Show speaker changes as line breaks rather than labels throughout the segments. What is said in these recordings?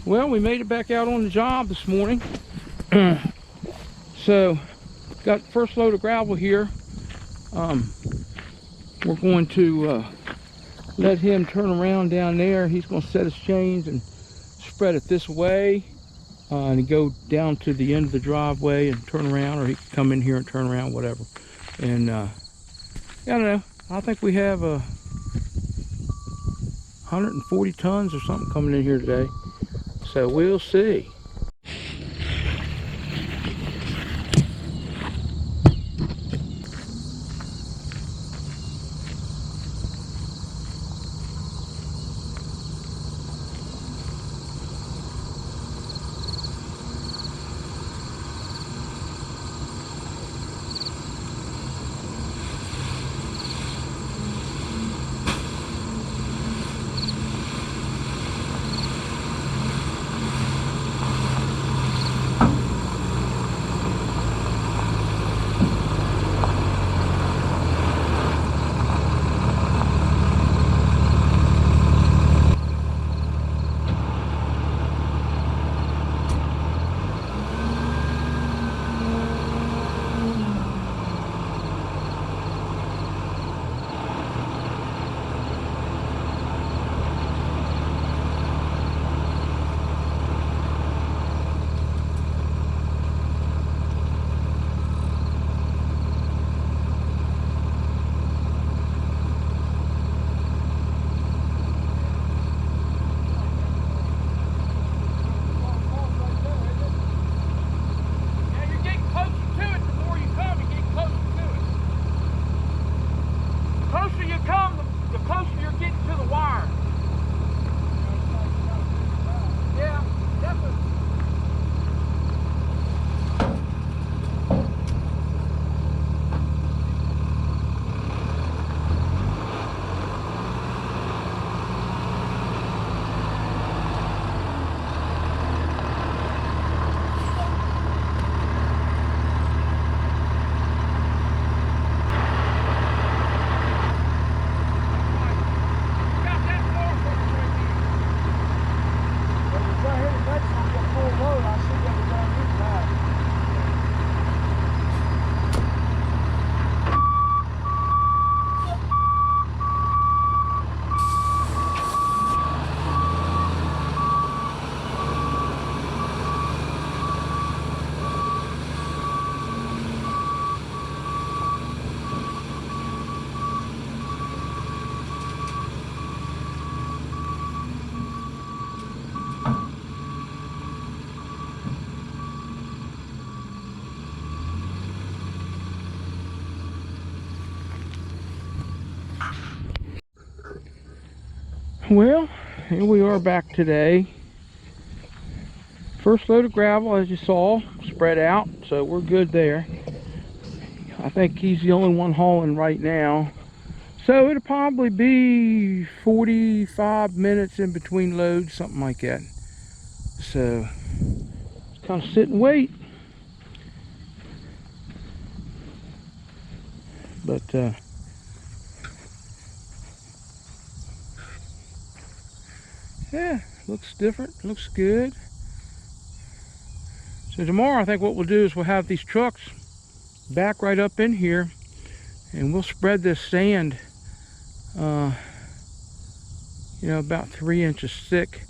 Well, we made it back out on the job this morning. So, got first load of gravel here. We're going to let him turn around down there. He's going to set his chains and spread it this way and go down to the end of the driveway and turn around, or he can come in here and turn around, whatever. And I don't know, I think we have 140 tons or something coming in here today, so we'll see. Well, here we are back today. First load of gravel, as you saw, spread out, so we're good there. I think he's the only one hauling right now. So it'll probably be 45 minutes in between loads, something like that. So, just kind of sit and wait. But, yeah, looks different, looks good. So tomorrow I think what we'll do is we'll have these trucks back right up in here and we'll spread this sand, you know, about 3 inches thick.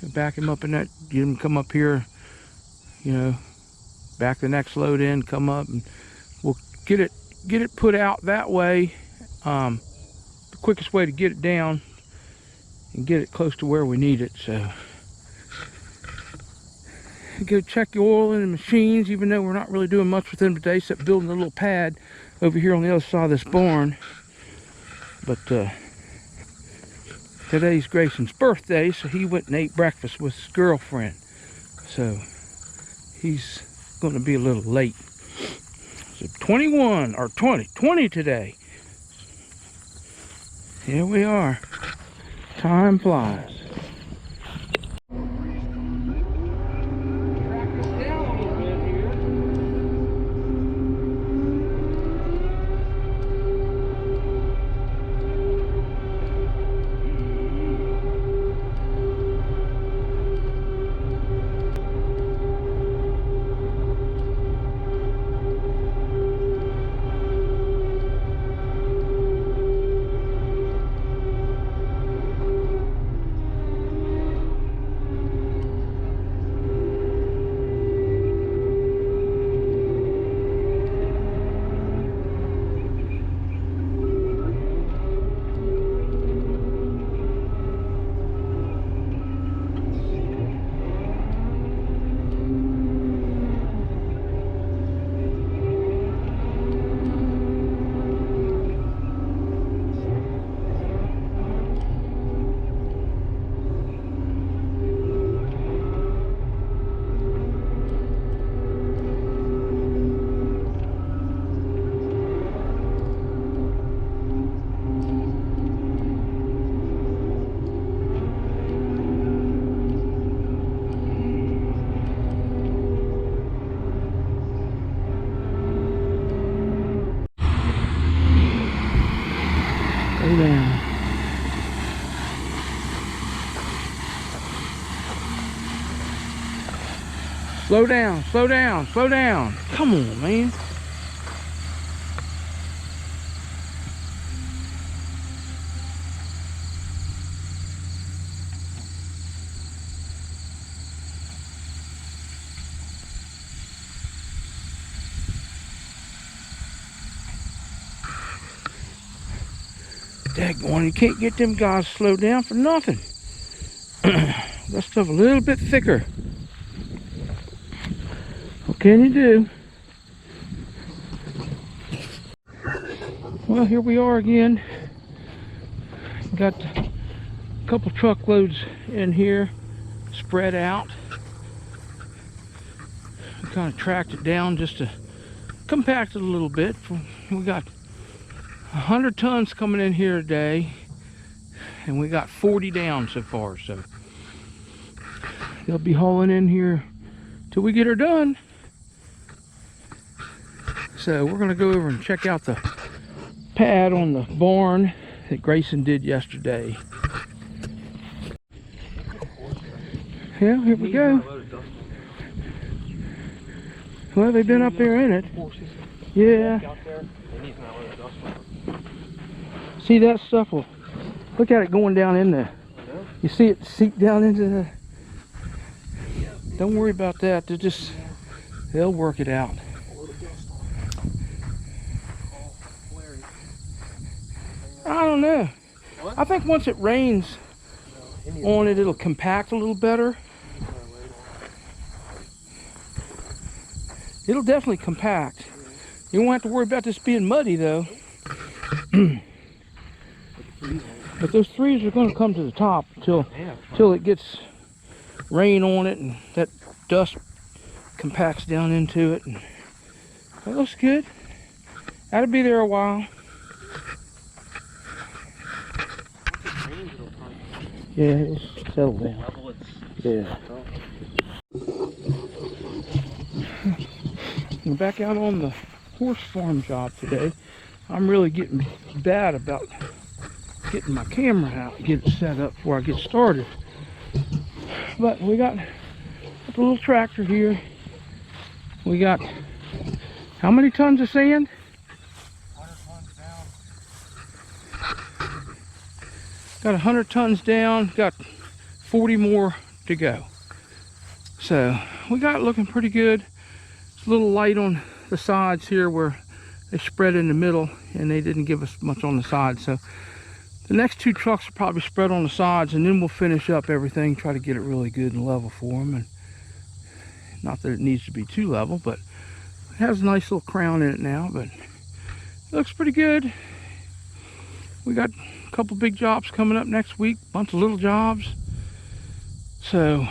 Back him up in that, get him come up here, you know, back the next load in, come up, and we'll get it put out that way. The quickest way to get it down and get it close to where we need it. So go check the oil in the machines, even though we're not really doing much with them today except building a little pad over here on the other side of this barn. But today's Grayson's birthday, so he went and ate breakfast with his girlfriend, so he's going to be a little late. So 21 or 20 today. Here we are. Time flies. Slow down. Slow down, slow down, slow down. Come on, man. Daggone, you can't get them guys slowed down for nothing. That stuff a little bit thicker. What can you do? Well, here we are again. Got a couple truckloads in here spread out. We kind of tracked it down just to compact it a little bit. We got 100 tons coming in here today, and we got 40 down so far. So they'll be hauling in here till we get her done. So we're gonna go over and check out the pad on the barn that Grayson did yesterday. Yeah, here we go. Well, they've been up there in it. Yeah. See that stuff? Well, look at it going down in there. You see it seep down into the... Don't worry about that. They'll work it out. I don't know. I think once it rains on it, it'll compact a little better. It'll definitely compact. You won't have to worry about this being muddy though. But those trees are going to come to the top till it gets rain on it and that dust compacts down into it. And that looks good. That'll be there a while. Yeah, it'll settle down. Yeah. We're back out on the horse farm job today. I'm really getting bad about getting my camera out and get it set up before I get started. But we got a little tractor here. We got how many tons of sand?
100 tons down.
Got 100 tons down, got 40 more to go. So we got it looking pretty good. It's a little light on the sides here where they spread in the middle and they didn't give us much on the sides. So the next two trucks will probably spread on the sides, and then we'll finish up everything, try to get it really good and level for them. And not that it needs to be too level, but it has a nice little crown in it now, but it looks pretty good. We got a couple big jobs coming up next week, bunch of little jobs. So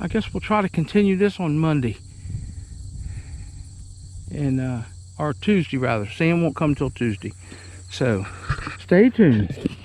I guess we'll try to continue this on Monday. And or Tuesday rather. Sam won't come till Tuesday. So stay tuned.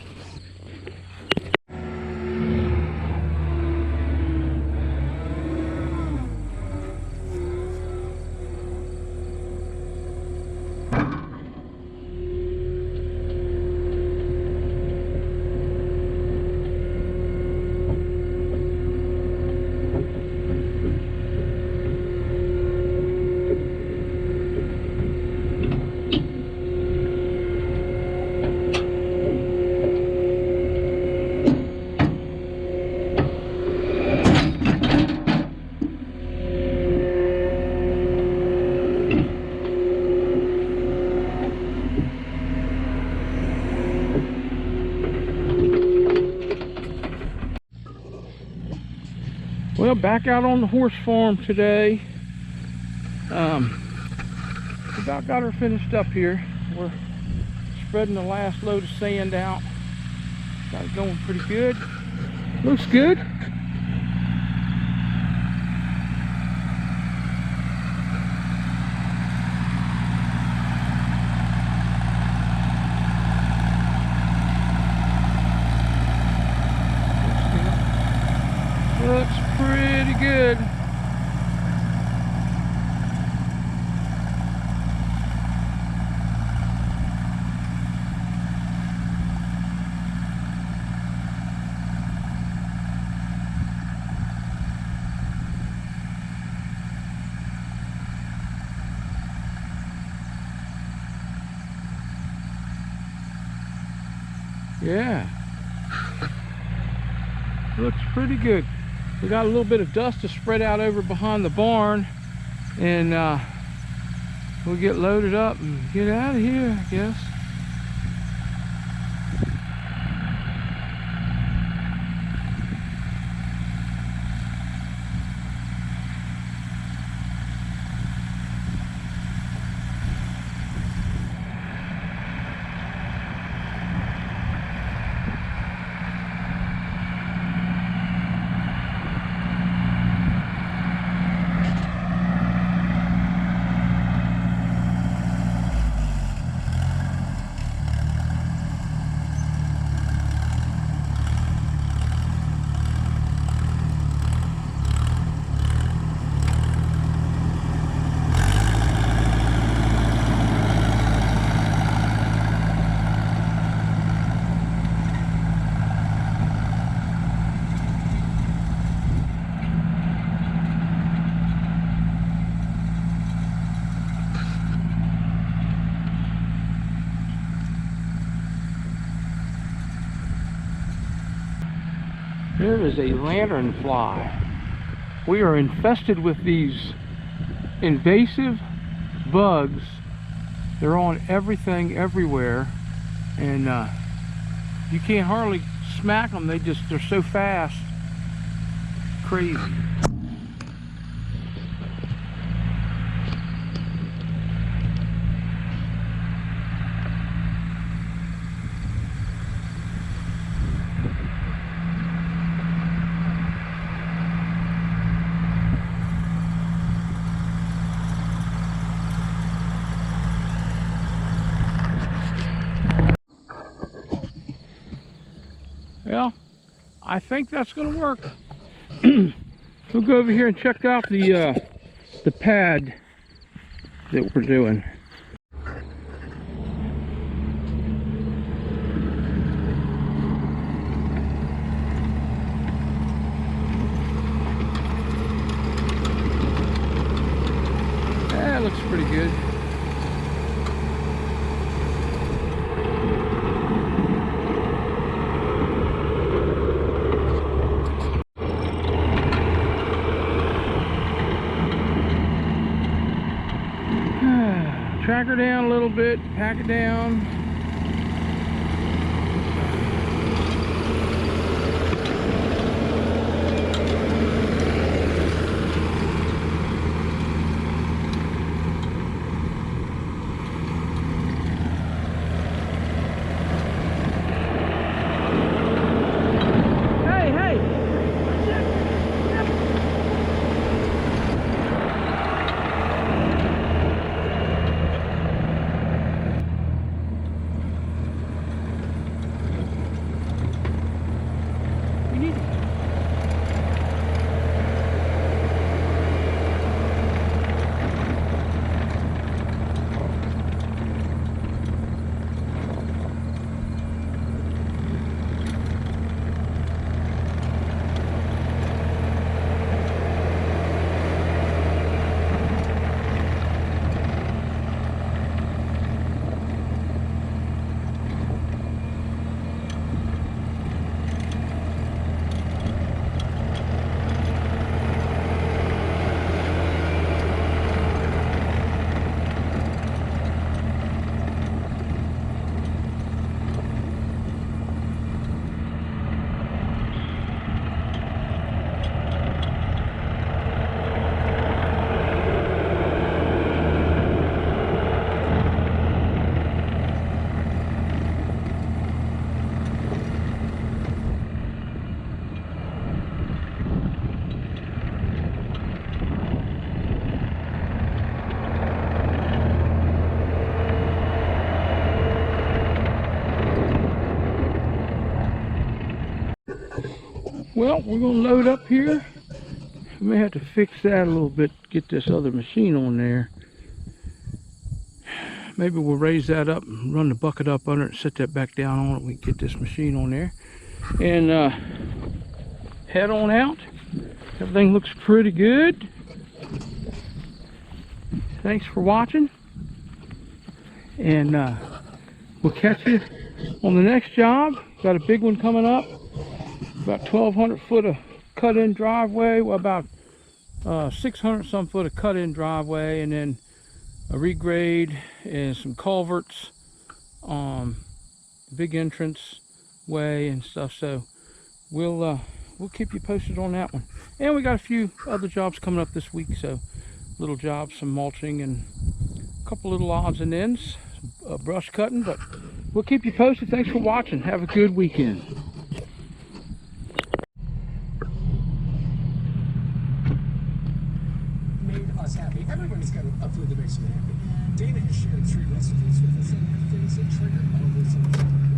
Well, back out on the horse farm today. We about got her finished up here. We're spreading the last load of sand out. Got it going pretty good. Looks good. Looks pretty good. Yeah. Looks pretty good. We got a little bit of dust to spread out over behind the barn, and we'll get loaded up and get out of here, I guess. There is a lanternfly. We are infested with these invasive bugs. They're on everything, everywhere, and you can't hardly smack them. They're so fast. Crazy. Well, I think that's going to work. We'll go over here and check out the pad that we're doing. That looks pretty good. Track her down a little bit, pack it down. Hey, hey! Well, we're going to load up here. We may have to fix that a little bit, get this other machine on there. Maybe we'll raise that up and run the bucket up under it and set that back down on it. We can get this machine on there and head on out. Everything looks pretty good. Thanks for watching, and we'll catch you On the next job, got a big one coming up. About 1,200 foot of cut-in driveway. Well, about 600 some foot of cut-in driveway, and then a regrade and some culverts, big entrance way and stuff. So we'll keep you posted on that one. And we got a few other jobs coming up this week. So little jobs, some mulching and a couple little odds and ends, brush cutting. But we'll keep you posted. Thanks for watching. Have a good weekend.
Made us happy. Everybody's got a food that makes them happy. Dana has shared 3 recipes with us and things that trigger all those emotions.